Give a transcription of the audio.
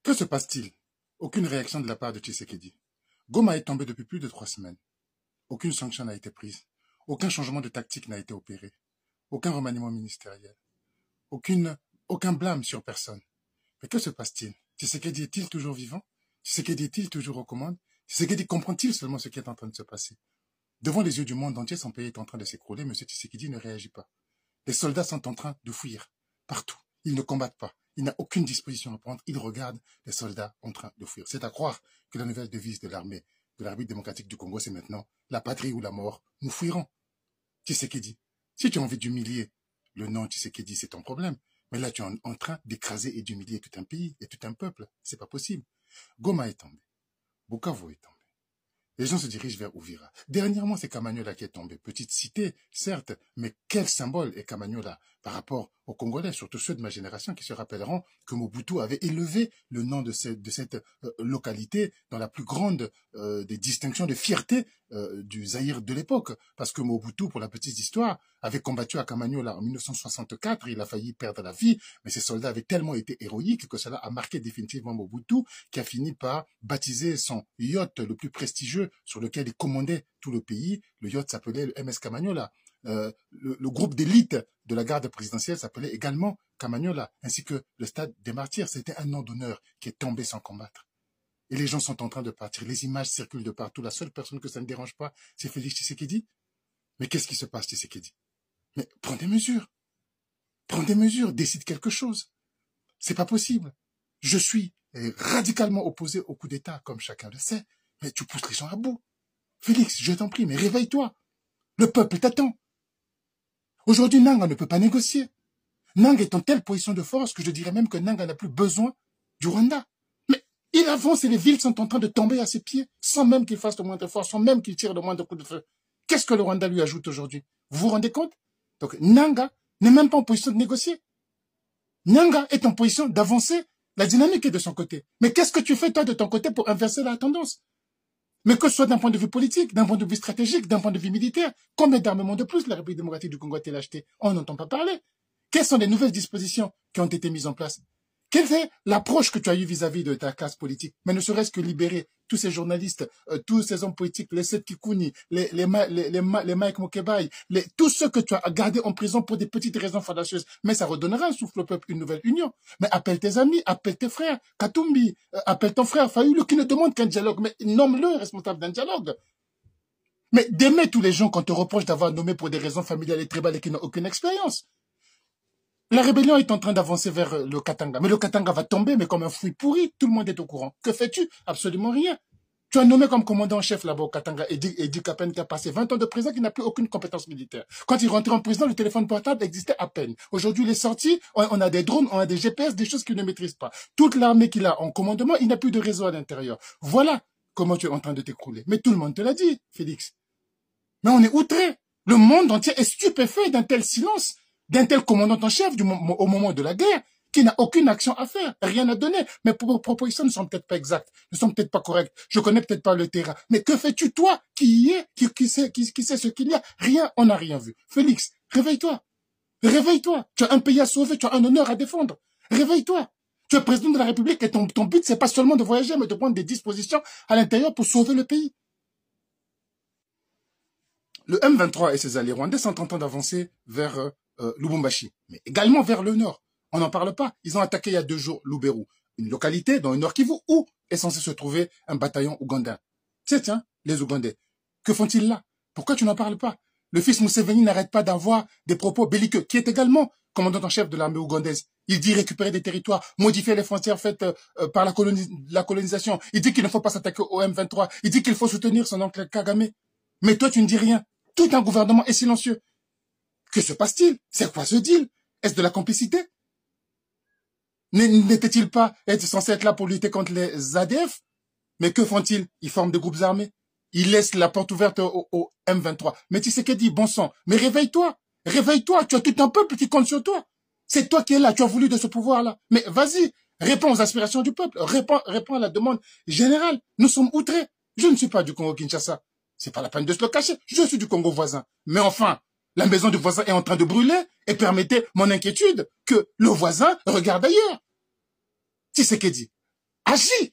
Que se passe-t-il? Aucune réaction de la part de Tshisekedi. Goma est tombé depuis plus de 3 semaines. Aucune sanction n'a été prise. Aucun changement de tactique n'a été opéré. Aucun remaniement ministériel. Aucun blâme sur personne. Mais que se passe-t-il? Tshisekedi est-il toujours vivant? Tshisekedi est-il toujours aux commandes? Tshisekedi comprend-il seulement ce qui est en train de se passer? Devant les yeux du monde entier, son pays est en train de s'écrouler. M. Tshisekedi ne réagit pas. Les soldats sont en train de fuir. Partout. Ils ne combattent pas. Il n'a aucune disposition à prendre. Il regarde les soldats en train de fuir. C'est à croire que la nouvelle devise de l'armée, de la République démocratique du Congo, c'est maintenant la patrie ou la mort. Nous fuirons. Tshisekedi, si tu as envie d'humilier le nom Tshisekedi, c'est ton problème. Mais là, tu es en train d'écraser et d'humilier tout un pays et tout un peuple. C'est pas possible. Goma est tombé. Bukavu est tombé. Les gens se dirigent vers Uvira. Dernièrement, c'est Kamanyola qui est tombé. Petite cité, certes, mais quel symbole est Kamanyola par rapport aux Congolais, surtout ceux de ma génération qui se rappelleront que Mobutu avait élevé le nom de cette localité dans la plus grande des distinctions de fierté du Zaïre de l'époque. Parce que Mobutu, pour la petite histoire, avait combattu à Kamanyola en 1964. Il a failli perdre la vie, mais ses soldats avaient tellement été héroïques que cela a marqué définitivement Mobutu, qui a fini par baptiser son yacht le plus prestigieux sur lequel il commandait tout le pays. Le yacht s'appelait le MS Kamanyola. Le groupe d'élite de la garde présidentielle s'appelait également Kamanyola, ainsi que le stade des martyrs. C'était un nom d'honneur qui est tombé sans combattre. Et les gens sont en train de partir. Les images circulent de partout. La seule personne que ça ne dérange pas, c'est Félix Tshisekedi. Mais qu'est-ce qui se passe, Tshisekedi? Mais prends des mesures. Prends des mesures. Décide quelque chose. C'est pas possible. Je suis radicalement opposé au coup d'État, comme chacun le sait. Mais tu pousses les gens à bout. Félix, je t'en prie, mais réveille-toi. Le peuple t'attend. Aujourd'hui, Nanga ne peut pas négocier. Nanga est en telle position de force que je dirais même que Nanga n'a plus besoin du Rwanda. Mais il avance et les villes sont en train de tomber à ses pieds, sans même qu'il fasse le moindre effort, sans même qu'il tire le moindre coup de feu. Qu'est-ce que le Rwanda lui ajoute aujourd'hui? Vous vous rendez compte? Donc Nanga n'est même pas en position de négocier. Nanga est en position d'avancer. La dynamique est de son côté. Mais qu'est-ce que tu fais toi de ton côté pour inverser la tendance? Mais que ce soit d'un point de vue politique, d'un point de vue stratégique, d'un point de vue militaire, combien d'armements de plus la République démocratique du Congo a-t-elle acheté? On n'entend pas parler. Quelles sont les nouvelles dispositions qui ont été mises en place? Quelle est l'approche que tu as eue vis-à-vis de ta classe politique? Mais ne serait-ce que libérer tous ces journalistes, tous ces hommes politiques, les Seth Kikuni, les Mike Mokebai, tous ceux que tu as gardés en prison pour des petites raisons fallacieuses. Mais ça redonnera un souffle au peuple, une nouvelle union. Mais appelle tes amis, appelle tes frères, Katumbi, appelle ton frère Fayoulou qui ne demande qu'un dialogue, mais nomme-le responsable d'un dialogue. Mais d'aimer tous les gens qu'on te reproche d'avoir nommé pour des raisons familiales et tribales et qui n'ont aucune expérience. La rébellion est en train d'avancer vers le Katanga. Mais le Katanga va tomber, mais comme un fruit pourri, tout le monde est au courant. Que fais-tu? Absolument rien. Tu as nommé comme commandant en chef là-bas au Katanga Edi Kapen qui a passé 20 ans de prison, qui n'a plus aucune compétence militaire. Quand il rentrait en prison, le téléphone portable existait à peine. Aujourd'hui, il est sorti, on a des drones, on a des GPS, des choses qu'il ne maîtrise pas. Toute l'armée qu'il a en commandement, il n'a plus de réseau à l'intérieur. Voilà comment tu es en train de t'écrouler. Mais tout le monde te l'a dit, Félix. Mais on est outré. Le monde entier est stupéfait d'un tel silence, d'un tel commandant en chef au moment de la guerre, qui n'a aucune action à faire, rien à donner. Mes propositions ne sont peut-être pas exactes, ne sont peut-être pas correctes. Je connais peut-être pas le terrain. Mais que fais-tu, toi, qui y est, qui sait ce qu'il y a? Rien, on n'a rien vu. Félix, réveille-toi. Réveille-toi. Tu as un pays à sauver, tu as un honneur à défendre. Réveille-toi. Tu es président de la République et ton but, c'est pas seulement de voyager, mais de prendre des dispositions à l'intérieur pour sauver le pays. Le M23 et ses alliés rwandais sont en train d'avancer vers Lubumbashi, mais également vers le nord. On n'en parle pas. Ils ont attaqué il y a 2 jours Lubero, une localité dans le nord Kivu où est censé se trouver un bataillon ougandais. Tiens, les Ougandais, que font-ils là? Pourquoi tu n'en parles pas? Le fils Museveni n'arrête pas d'avoir des propos belliqueux, qui est également commandant en chef de l'armée ougandaise. Il dit récupérer des territoires, modifier les frontières faites par la colonisation. Il dit qu'il ne faut pas s'attaquer au M23. Il dit qu'il faut soutenir son oncle Kagame. Mais toi, tu ne dis rien. Tout un gouvernement est silencieux. Que se passe-t-il? C'est quoi ce deal? Est-ce de la complicité? N'était-il pas censé être là pour lutter contre les ADF? Mais que font-ils? Ils forment des groupes armés. Ils laissent la porte ouverte au M23. Mais Tshisekedi, bon sang, mais réveille-toi. Réveille-toi, tu as tout un peuple qui compte sur toi. C'est toi qui es là, tu as voulu de ce pouvoir-là. Mais vas-y, réponds aux aspirations du peuple. Réponds à la demande générale. Nous sommes outrés. Je ne suis pas du Congo-Kinshasa. C'est pas la peine de se le cacher. Je suis du Congo voisin. Mais enfin, la maison du voisin est en train de brûler et permettez mon inquiétude que le voisin regarde ailleurs. Tshisekedi, Agis!